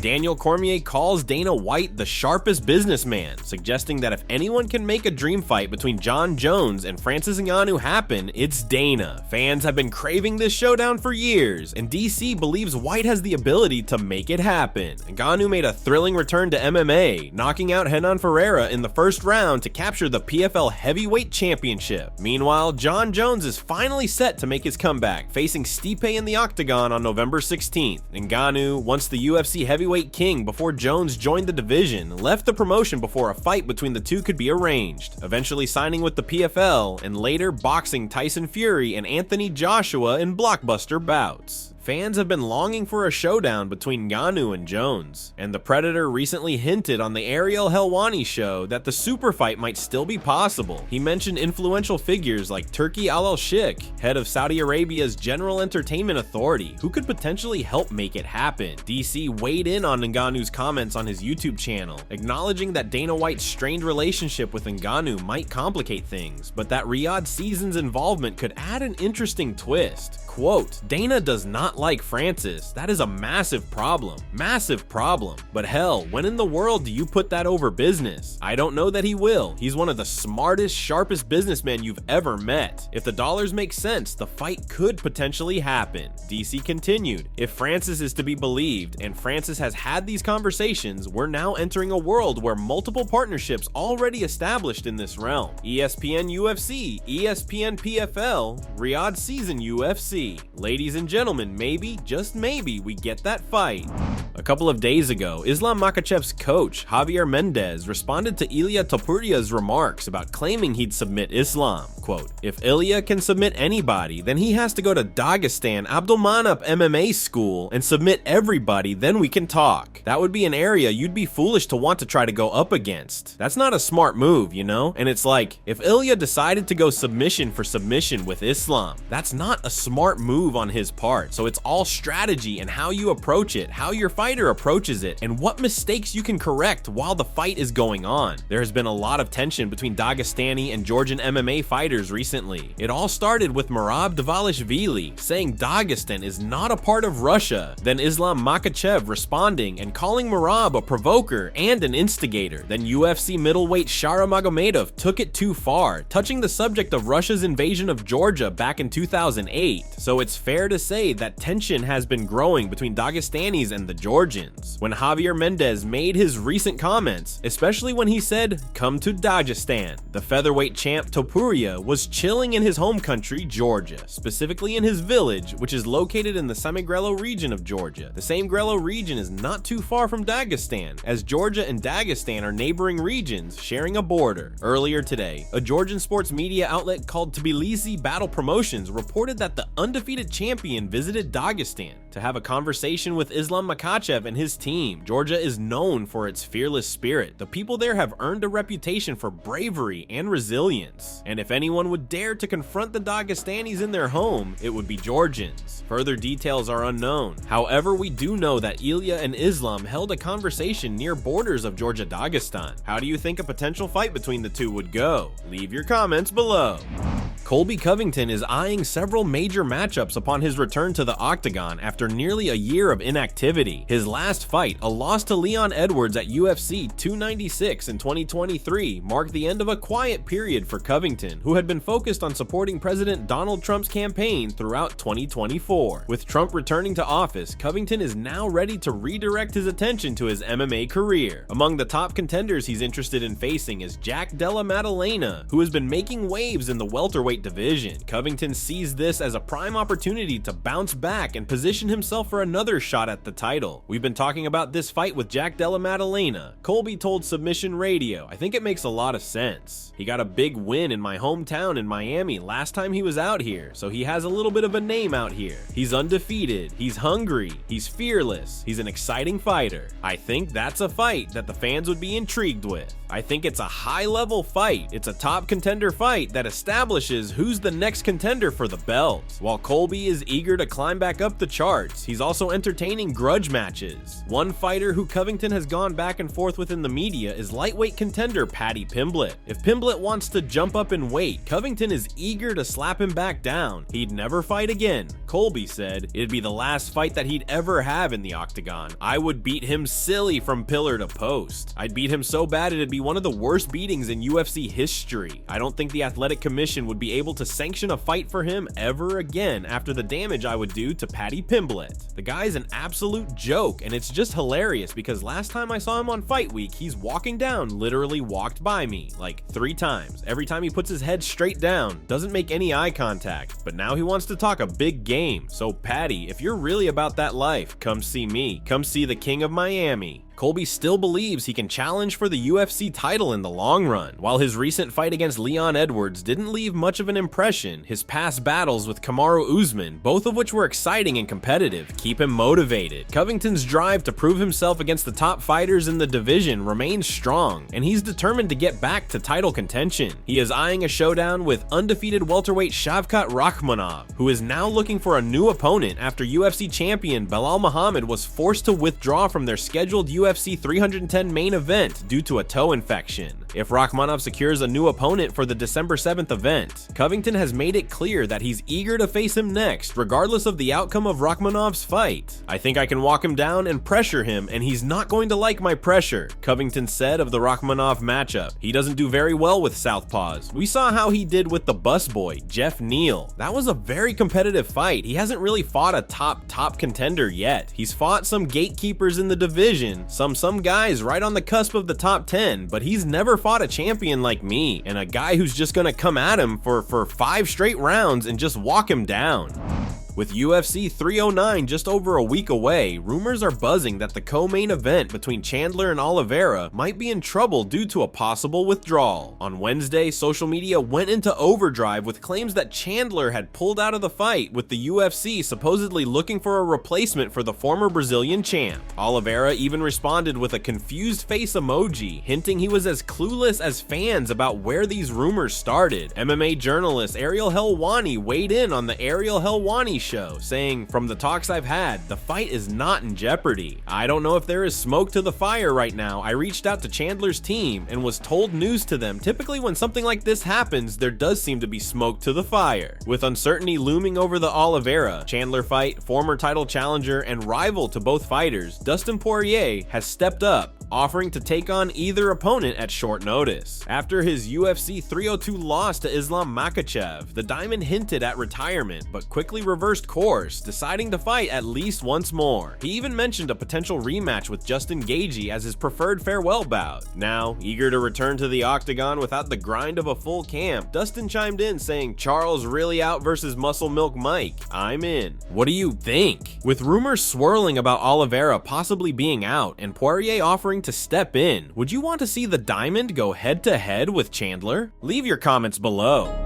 Daniel Cormier calls Dana White the sharpest businessman, suggesting that if anyone can make a dream fight between Jon Jones and Francis Ngannou happen, it's Dana. Fans have been craving this showdown for years, and DC believes White has the ability to make it happen. Ngannou made a thrilling return to MMA, knocking out Renan Ferreira in the first round to capture the PFL Heavyweight Championship. Meanwhile, Jon Jones is finally set to make his comeback, facing Stipe in the octagon on November 16th. Ngannou, once the UFC heavyweight king before Jones joined the division, left the promotion before a fight between the two could be arranged, eventually signing with the PFL and later boxing Tyson Fury and Anthony Joshua in blockbuster bouts. Fans have been longing for a showdown between Ngannou and Jones, and the Predator recently hinted on the Ariel Helwani show that the super fight might still be possible. He mentioned influential figures like Turki Al-Sheikh, head of Saudi Arabia's General Entertainment Authority, who could potentially help make it happen. DC weighed in on Ngannou's comments on his YouTube channel, acknowledging that Dana White's strained relationship with Ngannou might complicate things, but that Riyadh Season's involvement could add an interesting twist. Quote, "Dana does not like Francis. That is a massive problem. Massive problem. But hell, when in the world do you put that over business? I don't know that he will. He's one of the smartest, sharpest businessmen you've ever met. If the dollars make sense, the fight could potentially happen." DC continued, "If Francis is to be believed, and Francis has had these conversations, we're now entering a world where multiple partnerships already established in this realm. ESPN UFC, ESPN PFL, Riyadh Season UFC. Ladies and gentlemen, maybe, just maybe, we get that fight." A couple of days ago, Islam Makhachev's coach, Javier Mendez, responded to Ilia Topuria's remarks about claiming he'd submit Islam. Quote, "If Ilia can submit anybody, then he has to go to Dagestan Abdulmanap MMA school and submit everybody, then we can talk. That would be an area you'd be foolish to want to try to go up against. That's not a smart move, you know? And it's like, if Ilia decided to go submission for submission with Islam, that's not a smart move on his part. So it's all strategy and how you approach it, how your fighter approaches it, and what mistakes you can correct while the fight is going on. There has been a lot of tension between Dagestani and Georgian MMA fighters recently. It all started with Merab Dvalishvili saying Dagestan is not a part of Russia, then Islam Makhachev responding and calling Merab a provoker and an instigator. Then UFC middleweight Shara Magomedov took it too far, touching the subject of Russia's invasion of Georgia back in 2008. So it's fair to say that tension has been growing between Dagestanis and the Georgians. When Javier Mendez made his recent comments, especially when he said, "Come to Dagestan," the featherweight champ Topuria was chilling in his home country, Georgia, specifically in his village, which is located in the Same-Grelo region of Georgia. The Same-Grelo region is not too far from Dagestan, as Georgia and Dagestan are neighboring regions sharing a border. Earlier today, a Georgian sports media outlet called Tbilisi Battle Promotions reported that the undefeated champion visited Dagestan to have a conversation with Islam Makhachev and his team. Georgia is known for its fearless spirit. The people there have earned a reputation for bravery and resilience. And if anyone would dare to confront the Dagestanis in their home, it would be Georgians. Further details are unknown. However, we do know that Ilia and Islam held a conversation near borders of Georgia-Dagestan. How do you think a potential fight between the two would go? Leave your comments below. Colby Covington is eyeing several major matchups upon his return to the octagon after nearly a year of inactivity. His last fight, a loss to Leon Edwards at UFC 296 in 2023, marked the end of a quiet period for Covington, who had been focused on supporting President Donald Trump's campaign throughout 2024. With Trump returning to office, Covington is now ready to redirect his attention to his MMA career. Among the top contenders he's interested in facing is Della Maddalena, who has been making waves in the welterweight division. Covington sees this as a prime opportunity to bounce back and position himself for another shot at the title. We've been talking about this fight with Della Maddalena. Colby told Submission Radio, "I think it makes a lot of sense. He got a big win in my hometown in Miami last time he was out here, so he has a little bit of a name out here. He's undefeated, he's hungry, he's fearless, he's an exciting fighter. I think that's a fight that the fans would be intrigued with. I think it's a high-level fight. It's a top contender fight that establishes who's the next contender for the belt." While Colby is eager to climb back up the charts, he's also entertaining grudge matches. One fighter who Covington has gone back and forth with in the media is lightweight contender Paddy Pimblett. If Pimblett wants to jump up in weight, Covington is eager to slap him back down. He'd never fight again. Colby said it'd be the last fight that he'd ever have in the octagon. I would beat him silly from pillar to post. I'd beat him so bad it'd be one of the worst beatings in UFC history. I don't think the Athletic Commission would be able to sanction a fight for him ever again after the damage I would do to Paddy Pimblett. The guy's an absolute joke, and it's just hilarious because last time I saw him on Fight Week, he's walking down, literally walked by me like 3 times. Every time he puts his head straight down, doesn't make any eye contact, but now he wants to talk a big game. So Paddy, if you're really about that life, come see me. Come see the King of Miami. Colby still believes he can challenge for the UFC title in the long run. While his recent fight against Leon Edwards didn't leave much of an impression, his past battles with Kamaru Usman, both of which were exciting and competitive, keep him motivated. Covington's drive to prove himself against the top fighters in the division remains strong, and he's determined to get back to title contention. He is eyeing a showdown with undefeated welterweight Shavkat Rakhmonov, who is now looking for a new opponent after UFC champion Belal Muhammad was forced to withdraw from their scheduled UFC 310 main event due to a toe infection. If Rakhmonov secures a new opponent for the December 7th event, Covington has made it clear that he's eager to face him next, regardless of the outcome of Rakhmonov's fight. I think I can walk him down and pressure him, and he's not going to like my pressure, Covington said of the Rakhmonov matchup. He doesn't do very well with southpaws. We saw how he did with the busboy, Jeff Neal. That was a very competitive fight. He hasn't really fought a top contender yet. He's fought some gatekeepers in the division, some guys right on the cusp of the top 10, but he's never fought a champion like me, and a guy who's just gonna come at him for 5 straight rounds and just walk him down. With UFC 309 just over a week away, rumors are buzzing that the co-main event between Chandler and Oliveira might be in trouble due to a possible withdrawal. On Wednesday, social media went into overdrive with claims that Chandler had pulled out of the fight, with the UFC supposedly looking for a replacement for the former Brazilian champ. Oliveira even responded with a confused face emoji, hinting he was as clueless as fans about where these rumors started. MMA journalist Ariel Helwani weighed in on the Ariel Helwani show, saying, "From the talks I've had, the fight is not in jeopardy. I don't know if there is smoke to the fire right now. I reached out to Chandler's team and was told news to them. Typically when something like this happens, there does seem to be smoke to the fire." With uncertainty looming over the Oliveira Chandler fight, former title challenger and rival to both fighters, Dustin Poirier has stepped up, offering to take on either opponent at short notice. After his UFC 302 loss to Islam Makhachev, the Diamond hinted at retirement, but quickly reversed course, deciding to fight at least once more. He even mentioned a potential rematch with Justin Gaethje as his preferred farewell bout. Now, eager to return to the octagon without the grind of a full camp, Dustin chimed in saying, "Charles really out versus Muscle Milk Mike. I'm in." What do you think? With rumors swirling about Oliveira possibly being out and Poirier offering to step in, would you want to see the Diamond go head to head with Chandler? Leave your comments below.